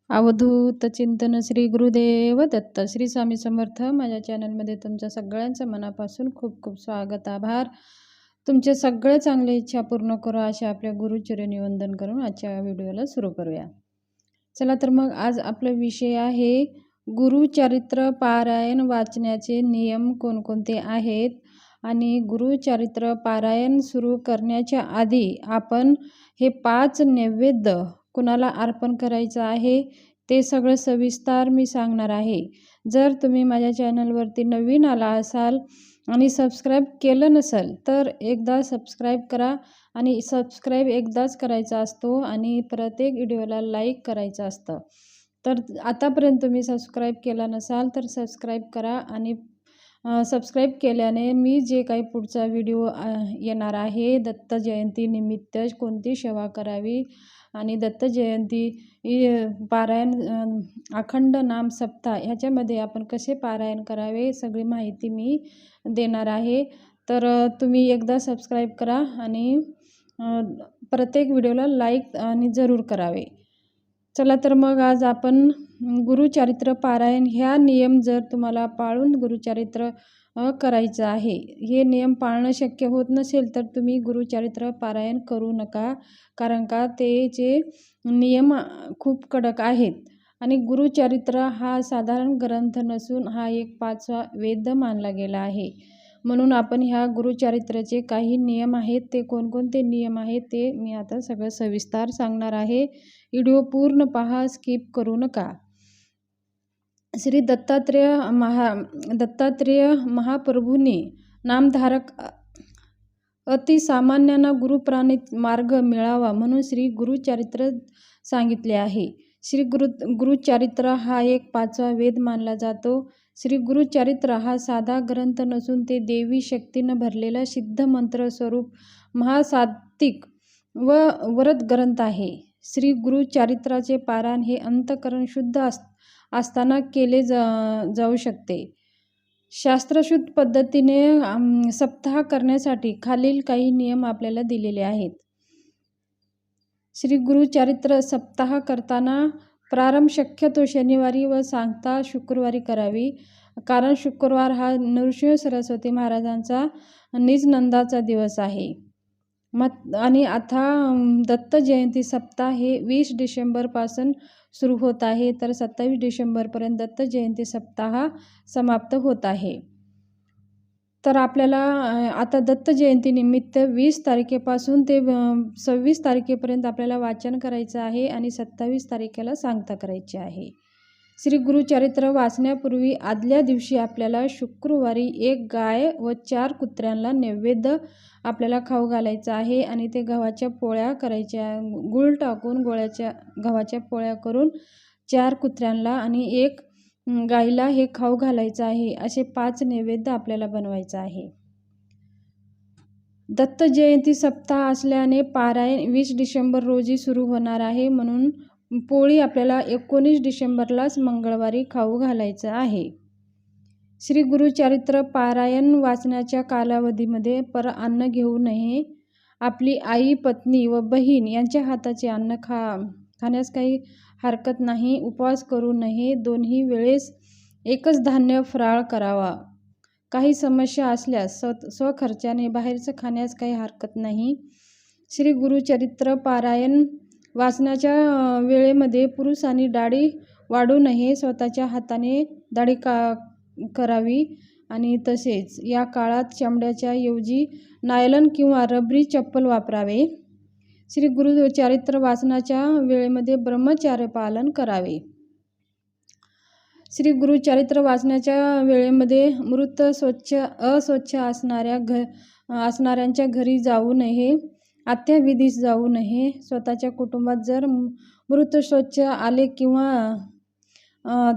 अवधूत चिंतन श्री गुरुदेव दत्त. श्री स्वामी समर्थ. माझ्या चॅनलमध्ये तुमच्या सगळ्यांचं मनापासून खूप खूप स्वागत, आभार. तुमचे सगळे चांगले इच्छा पूर्ण करू असे आपल्या गुरुचरणी वंदन करून आजच्या व्हिडिओला सुरू करूया. चला तर मग आज आपला विषय आहे गुरुचरित्र पारायण वाचण्याचे नियम कोणकोणते आहेत आणि गुरुचरित्र पारायण सुरू करण्याच्या आधी आपण हे 5 नैवेद्य कुणाला अर्पण करायचं आहे ते सगळं सविस्तर मी सांगणार आहे. जर तुम्ही माझ्या चॅनलवरती नवीन आला असाल आणि सबस्क्राईब केलं नसेल तर एकदा सबस्क्राईब करा. आणि सबस्क्राईब एकदाच करायचा असतो आणि प्रत्येक व्हिडिओला लाईक करायचं असतं. तर आतापर्यंत तुम्ही सबस्क्राईब केला नसाल तर सबस्क्राईब करा. आणि सबस्क्राईब केल्याने मी जे काही पुढचा व्हिडिओ येणार आहे, दत्त जयंतीनिमित्त कोणती सेवा करावी आणि दत्त जयंती पारायण, अखंड नाम सप्ताह ह्याच्यामध्ये आपण कसे पारायण करावे सगळी माहिती मी देणार आहे. तर तुम्ही एकदा सबस्क्राईब करा आणि प्रत्येक व्हिडिओला लाईक आणि जरूर करावे. चला तर मग आज आपण गुरुचरित्र पारायण ह्या नियम जर तुम्हाला पाळून गुरुचरित्र करायचं आहे, हे नियम पाळणं शक्य होत नसेल तर तुम्ही गुरुचरित्र पारायण करू नका. कारण का ते जे नियम खूप कडक आहेत. आणि गुरुचरित्र हा साधारण ग्रंथ नसून हा एक 5वा वेद मानला गेला आहे. म्हणून आपण ह्या गुरुचरित्राचे काही नियम आहेत, ते कोणकोणते नियम आहेत ते मी आता सगळं सविस्तर सांगणार आहे. व्हिडिओ पूर्ण पहा, स्किप करू नका. श्री दत्तात्रेय महाप्रभूंनी नामधारक अतिसामान्यांना गुरुप्राणित मार्ग मिळावा म्हणून श्री गुरुचरित्र सांगितले आहे. श्री गुरुचरित्र हा एक 5वा वेद मानला जातो. श्री गुरुचरित्र हा साधा ग्रंथ नसून ते देवी शक्तीनं भरलेला सिद्ध मंत्र स्वरूप महासात्विक व व्रत ग्रंथ आहे. श्री गुरुचरित्राचे पारायण हे अंतःकरण शुद्ध असताना केले जाऊ शकते. शास्त्रशुद्ध पद्धतीने सप्ताह करण्यासाठी खालील काही नियम आपल्याला दिलेले आहेत. श्री गुरुचरित्र सप्ताह करताना प्रारंभ शक्यतो शनिवारी व सांगता शुक्रवारी करावी. कारण शुक्रवार हा नृसिंह सरस्वती महाराजांचा निजनंदाचा दिवस आहे. आणि आता दत्त जयंती सप्ताह हे 20 डिसेंबरपासून सुरू होत आहे, तर 27 डिसेंबरपर्यंत दत्त जयंती सप्ताह समाप्त होत आहे. तर आपल्याला आता दत्त जयंतीनिमित्त 20 तारखेपासून ते 26 तारखेपर्यंत आपल्याला वाचन करायचं आहे आणि 27 तारखेला सांगता करायची आहे. श्री गुरुचरित्र वाचण्यापूर्वी आदल्या दिवशी आपल्याला शुक्रवारी 1 गाय व 4 कुत्र्यांना नैवेद्य आपल्याला खाऊ घालायचं आहे. आणि ते गव्हाच्या पोळ्या करायच्या, गूळ टाकून गव्हाच्या पोळ्या करून 4 कुत्र्यांना आणि 1 गाईला हे खाऊ घालायचं आहे. असे 5 नैवेद्य आपल्याला बनवायचं आहे. दत्त जयंती सप्ताह असल्याने पारायण 20 डिसेंबर रोजी सुरू होणार आहे. म्हणून पोळी आपल्याला 19 डिसेंबरलाच मंगळवारी खाऊ घालायचं आहे. श्री गुरुचरित्र पारायण वाचण्याच्या कालावधीमध्ये अन्न घेऊ नये. आपली आई, पत्नी व बहीण यांच्या हाताचे अन्न खाण्यास काही हरकत नाही. उपवास करू नये. दोन्ही वेळेस एकच धान्य फराळ करावा. काही समस्या असल्यास स्वखर्चाने बाहेरचं खाण्यास काही हरकत नाही. श्री गुरुचरित्र पारायण वाचण्याच्या वेळेमध्ये पुरुषांनी दाढी वाढू नये. स्वतःच्या हाताने दाढी करावी. आणि तसेच या काळात चमड्याच्या ऐवजी नायलॉन किंवा रबरी चप्पल वापरावे. श्री गुरुचरित्र वाचनाच्या वेळेमध्ये ब्रह्मचर्य पालन करावे. श्री गुरुचरित्र वाचनाच्या वेळेमध्ये मृत अस्वच्छ असणाऱ्यांच्या घरी जाऊ नये. अंत्यविधीस जाऊ नये. स्वतःच्या कुटुंबात जर मृत स्वच्छ आले किंवा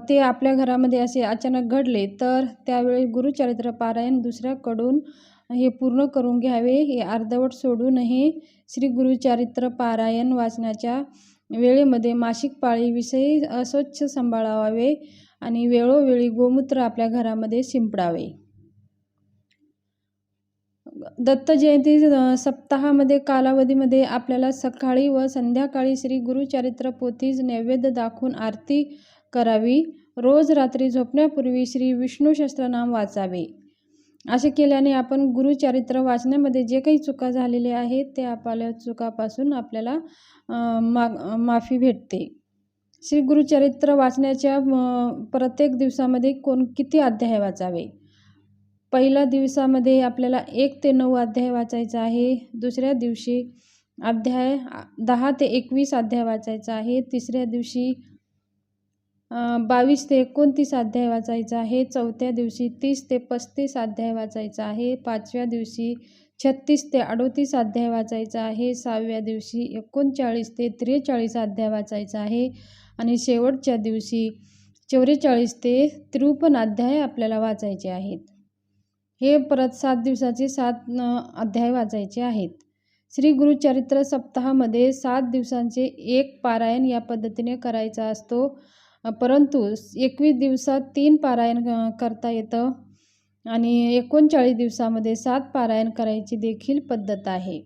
ते आपल्या घरामध्ये असे अचानक घडले तर त्यावेळी गुरुचरित्र पारायण दुसऱ्याकडून हे पूर्ण करून घ्यावे. हे अर्धवट सोडू नये. श्री गुरुचरित्र पारायण वाचण्याच्या वेळेमध्ये मासिक पाळीविषयी अस्वच्छ सांभाळावे आणि वेळोवेळी गोमूत्र आपल्या घरामध्ये शिंपडावे. दत्त जयंती सप्ताहामध्ये कालावधीमध्ये आपल्याला सकाळी व संध्याकाळी श्री गुरुचरित्र पोथीस नैवेद्य दाखवून आरती करावी. रोज रात्री झोपण्यापूर्वी श्री विष्णू सहस्त्रनाम वाचावे. असे केल्याने आपण गुरुचरित्र वाचण्यामध्ये जे काही चुका झालेल्या आहेत ते आपल्या चुकापासून आपल्याला माफी भेटते. श्री गुरुचरित्र वाचण्याच्या प्रत्येक दिवसामध्ये किती अध्याय वाचावे. पहिल्या दिवसामध्ये आपल्याला 1 ते 9 अध्याय वाचायचा आहे. दुसऱ्या दिवशी 10 ते 21 अध्याय वाचायचा आहे. तिसऱ्या दिवशी 22 ते 29 अध्याय वाचायचा आहे. चौथ्या दिवशी 30 ते 35 अध्याय वाचायचा आहे. 5व्या दिवशी 36 ते 38 अध्याय वाचायचा आहे. 6व्या दिवशी 39 ते 43 अध्याय वाचायचा आहे. आणि शेवटच्या दिवशी 44 ते 53 अध्याय आपल्याला वाचायचे आहेत. हे परत 7 दिवसाचे 7 अध्याय वाचायचे आहेत. श्री गुरुचरित्र सप्ताहामध्ये 7 दिवसांचे एक पारायण या पद्धतीने करायचा असतो. परंतु 21 दिवसात 3 पारायण करता येतं आणि 39 दिवसामध्ये 7 पारायण करायची देखील पद्धत आहे.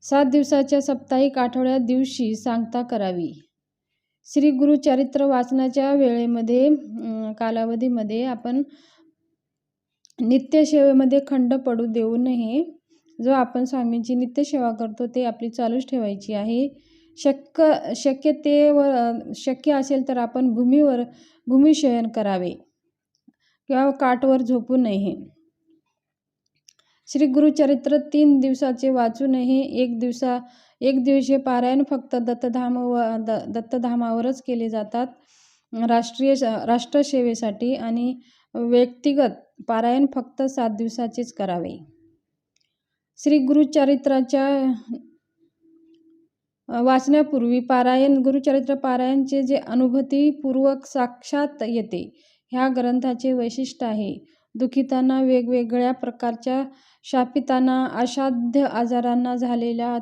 7 दिवसाच्या साप्ताहिक आठवड्या दिवशी सांगता करावी. श्री गुरुचरित्र वाचनाच्या वेळेमध्ये कालावधीमध्ये आपण नित्यसेवेमध्ये खंड पडू देऊ नये. जो आपण स्वामींची नित्यसेवा करतो ते आपली चालूच ठेवायची आहे. शक्य असेल तर आपण भूमिशयन करावे किंवा काठवर झोपू नये. श्री गुरुचरित्र 3 दिवसाचे वाचू नये. एक दिवशीय पारायण फक्त दत्तधामावरच केले जातात राष्ट्रसेवेसाठी, आणि व्यक्तिगत पारायण फक्त 7 दिवसाचेच करावे. श्री गुरुचरित्राच्या वाचण्यापूर्वी गुरुचरित्र पारायणचे जे अनुभूतीपूर्वक साक्षात येते, ह्या ग्रंथाचे वैशिष्ट्य आहे. दुखितांना, वेगवेगळ्या प्रकारच्या शापितांना, असाध्य आजारांना झालेला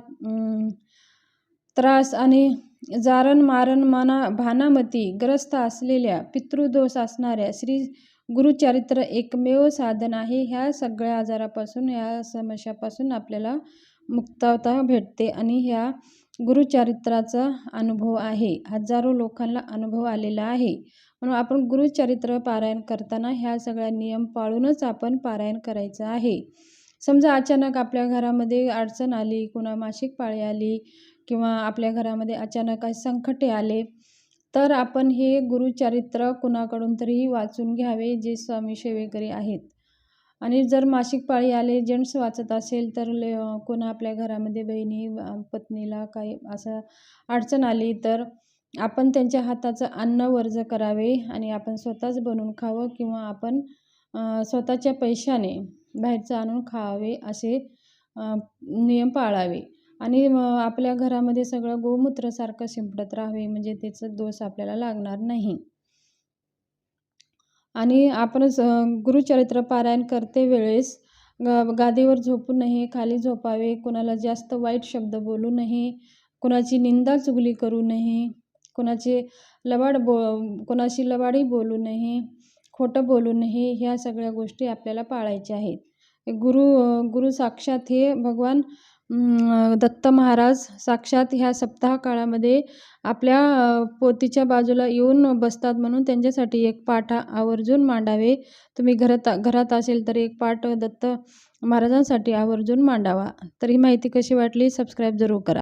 त्रास आणि जारण मारण भानामती ग्रस्त असलेल्या, पितृदोष असणाऱ्या श्री गुरुचरित्र एकमेव साधन आहे. ह्या सगळ्या आजारापासून, ह्या समस्यापासून आपल्याला मुक्तता भेटते आणि ह्या गुरुचरित्राचा अनुभव आहे. हजारो लोकांना अनुभव आलेला आहे. म्हणून आपण गुरुचरित्र पारायण करताना ह्या सगळ्या नियम पाळूनच आपण पारायण करायचं आहे. समजा अचानक आपल्या घरामध्ये अडचण आली, कोणा मासिक पाळी आली किंवा आपल्या घरामध्ये अचानक संकटे आले, तर आपण हे गुरुचरित्र कुणाकडून तरी वाचून घ्यावे जे स्वामी सेवेकरी आहेत. आणि जर मासिक पाळी आले, जेंट्स वाचत असेल तर कोणा आपल्या घरामध्ये बहिणी पत्नीला काही असं अडचण आली तर आपण त्यांच्या हाताचं अन्न वर्ज करावे आणि आपण स्वतःच बनवून खावं किंवा आपण स्वतःच्या पैशाने बाहेरचं आणून खावे, असे नियम पाळावे. आणि आपल्या घरामध्ये सगळं गोमूत्रासारखं शिंपडत राहावे, म्हणजे त्याचा दोष आपल्याला लागणार नाही. आणि आपण गुरुचरित्र पारायण करते वेळेस गादीवर झोपू नये, खाली झोपावे. कोणाला जास्त वाईट शब्द बोलू नये, कोणाची निंदा चुगली करू नये, कोणाची लबाडी बोलू नये, खोटं बोलू नये. ह्या सगळ्या गोष्टी आपल्याला पाळायच्या आहेत. गुरु साक्षात हे भगवान दत्त महाराज साक्षात ह्या सप्ताह काळामध्ये आपल्या पोथीच्या बाजूला येऊन बसतात, म्हणून त्यांच्यासाठी एक पाठ आवर्जून मांडावे. तुम्ही घरात असेल तर एक पाठ दत्त महाराजांसाठी आवर्जून मांडावा. तर ही माहिती कशी वाटली सबस्क्राईब जरूर करा.